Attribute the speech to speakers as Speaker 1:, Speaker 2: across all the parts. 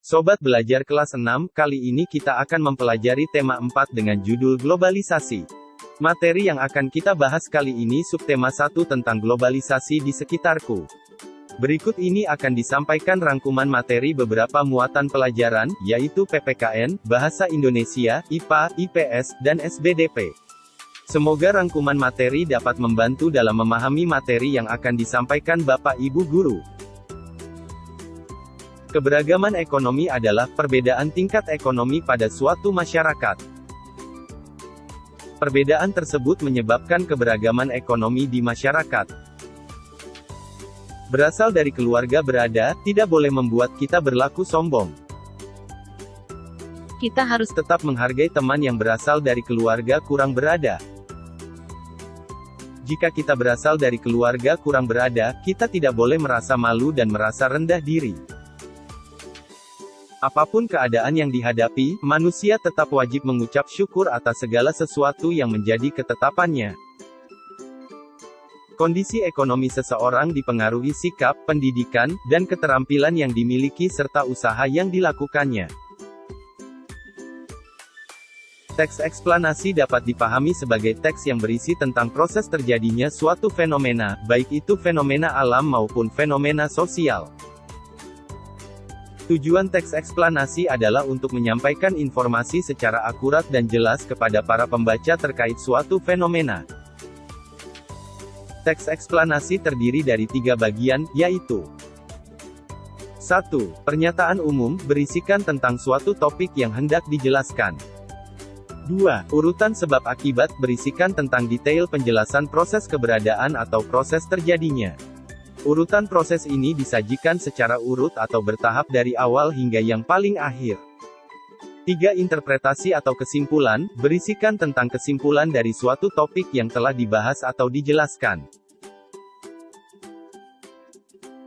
Speaker 1: Sobat Belajar kelas 6, kali ini kita akan mempelajari tema 4 dengan judul globalisasi. Materi yang akan kita bahas kali ini subtema 1 tentang globalisasi di sekitarku. Berikut ini akan disampaikan rangkuman materi beberapa muatan pelajaran, yaitu PPKN, Bahasa Indonesia, IPA, IPS, dan SBDP. Semoga rangkuman materi dapat membantu dalam memahami materi yang akan disampaikan Bapak Ibu Guru. Keberagaman ekonomi adalah perbedaan tingkat ekonomi pada suatu masyarakat. Perbedaan tersebut menyebabkan keberagaman ekonomi di masyarakat. Berasal dari keluarga berada, tidak boleh membuat kita berlaku sombong. Kita harus tetap menghargai teman yang berasal dari keluarga kurang berada. Jika kita berasal dari keluarga kurang berada, kita tidak boleh merasa malu dan merasa rendah diri. Apapun keadaan yang dihadapi, manusia tetap wajib mengucap syukur atas segala sesuatu yang menjadi ketetapannya. Kondisi ekonomi seseorang dipengaruhi sikap, pendidikan, dan keterampilan yang dimiliki serta usaha yang dilakukannya. Teks eksplanasi dapat dipahami sebagai teks yang berisi tentang proses terjadinya suatu fenomena, baik itu fenomena alam maupun fenomena sosial. Tujuan teks eksplanasi adalah untuk menyampaikan informasi secara akurat dan jelas kepada para pembaca terkait suatu fenomena. Teks eksplanasi terdiri dari 3 bagian, yaitu 1. Pernyataan umum, berisikan tentang suatu topik yang hendak dijelaskan. 2. Urutan sebab akibat, berisikan tentang detail penjelasan proses keberadaan atau proses terjadinya. Urutan proses ini disajikan secara urut atau bertahap dari awal hingga yang paling akhir. 3. Interpretasi atau kesimpulan, berisikan tentang kesimpulan dari suatu topik yang telah dibahas atau dijelaskan.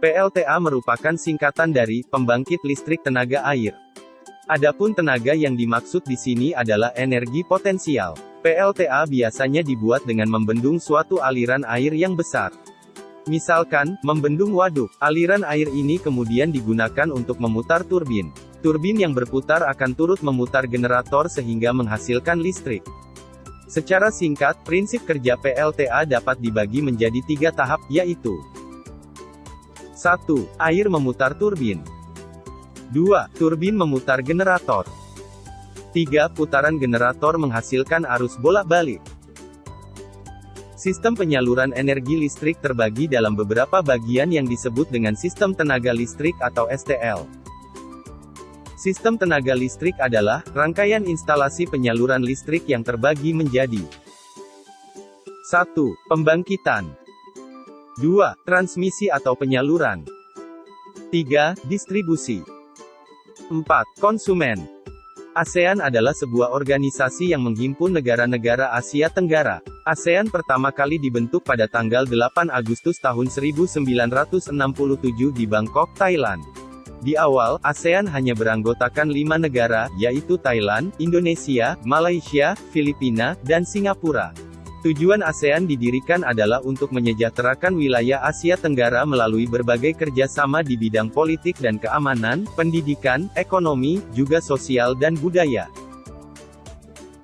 Speaker 1: PLTA merupakan singkatan dari pembangkit listrik tenaga air. Adapun tenaga yang dimaksud di sini adalah energi potensial. PLTA biasanya dibuat dengan membendung suatu aliran air yang besar. Misalkan, membendung waduk. Aliran air ini kemudian digunakan untuk memutar turbin. Turbin yang berputar akan turut memutar generator sehingga menghasilkan listrik. Secara singkat, prinsip kerja PLTA dapat dibagi menjadi 3 tahap, yaitu 1. Air memutar turbin. 2. Turbin memutar generator. 3. Putaran generator menghasilkan arus bolak-balik. Sistem penyaluran energi listrik terbagi dalam beberapa bagian yang disebut dengan sistem tenaga listrik atau STL. Sistem tenaga listrik adalah rangkaian instalasi penyaluran listrik yang terbagi menjadi 1. Pembangkitan. 2. Transmisi atau penyaluran. 3. Distribusi. 4. Konsumen. ASEAN adalah sebuah organisasi yang menghimpun negara-negara Asia Tenggara. ASEAN pertama kali dibentuk pada tanggal 8 Agustus tahun 1967 di Bangkok, Thailand. Di awal, ASEAN hanya beranggotakan 5 negara, yaitu Thailand, Indonesia, Malaysia, Filipina, dan Singapura. Tujuan ASEAN didirikan adalah untuk menyejahterakan wilayah Asia Tenggara melalui berbagai kerjasama di bidang politik dan keamanan, pendidikan, ekonomi, juga sosial dan budaya.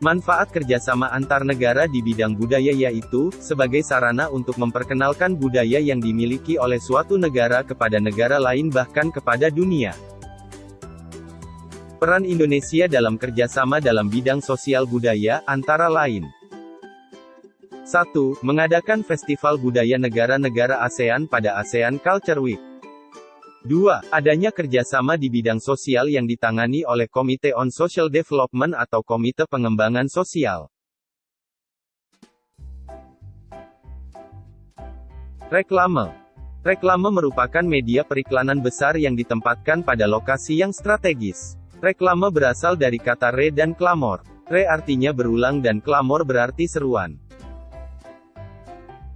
Speaker 1: Manfaat kerjasama antar negara di bidang budaya yaitu, sebagai sarana untuk memperkenalkan budaya yang dimiliki oleh suatu negara kepada negara lain bahkan kepada dunia. Peran Indonesia dalam kerjasama dalam bidang sosial budaya, antara lain 1. Mengadakan festival budaya negara-negara ASEAN pada ASEAN Culture Week. 2. Adanya kerjasama di bidang sosial yang ditangani oleh Komite on Social Development atau Komite Pengembangan Sosial. Reklame. Reklame merupakan media periklanan besar yang ditempatkan pada lokasi yang strategis. Reklame berasal dari kata re dan klamor. Re artinya berulang dan klamor berarti seruan.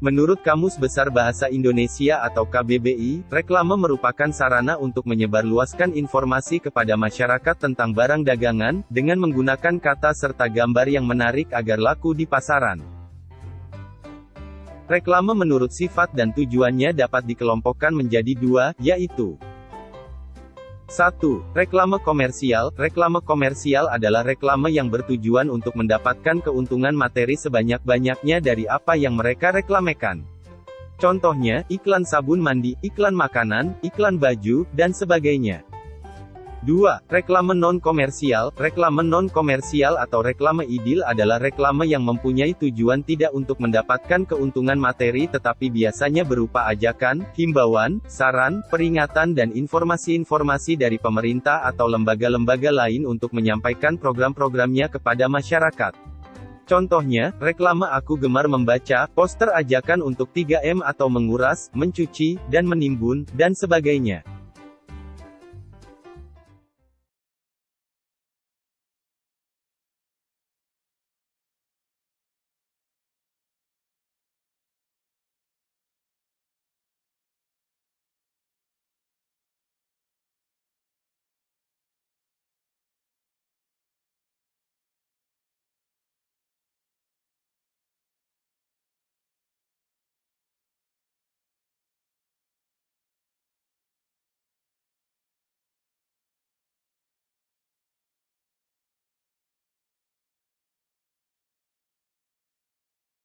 Speaker 1: Menurut Kamus Besar Bahasa Indonesia atau KBBI, reklame merupakan sarana untuk menyebarluaskan informasi kepada masyarakat tentang barang dagangan, dengan menggunakan kata serta gambar yang menarik agar laku di pasaran. Reklame menurut sifat dan tujuannya dapat dikelompokkan menjadi 2, yaitu 1. Reklame komersial. Reklame komersial adalah reklame yang bertujuan untuk mendapatkan keuntungan materi sebanyak-banyaknya dari apa yang mereka reklamekan. Contohnya, iklan sabun mandi, iklan makanan, iklan baju, dan sebagainya. 2. Reklame non-komersial. Reklame non-komersial atau reklame idil adalah reklame yang mempunyai tujuan tidak untuk mendapatkan keuntungan materi tetapi biasanya berupa ajakan, himbauan, saran, peringatan dan informasi-informasi dari pemerintah atau lembaga-lembaga lain untuk menyampaikan program-programnya kepada masyarakat. Contohnya, reklame Aku Gemar Membaca, poster ajakan untuk 3M atau menguras, mencuci, dan menimbun, dan sebagainya.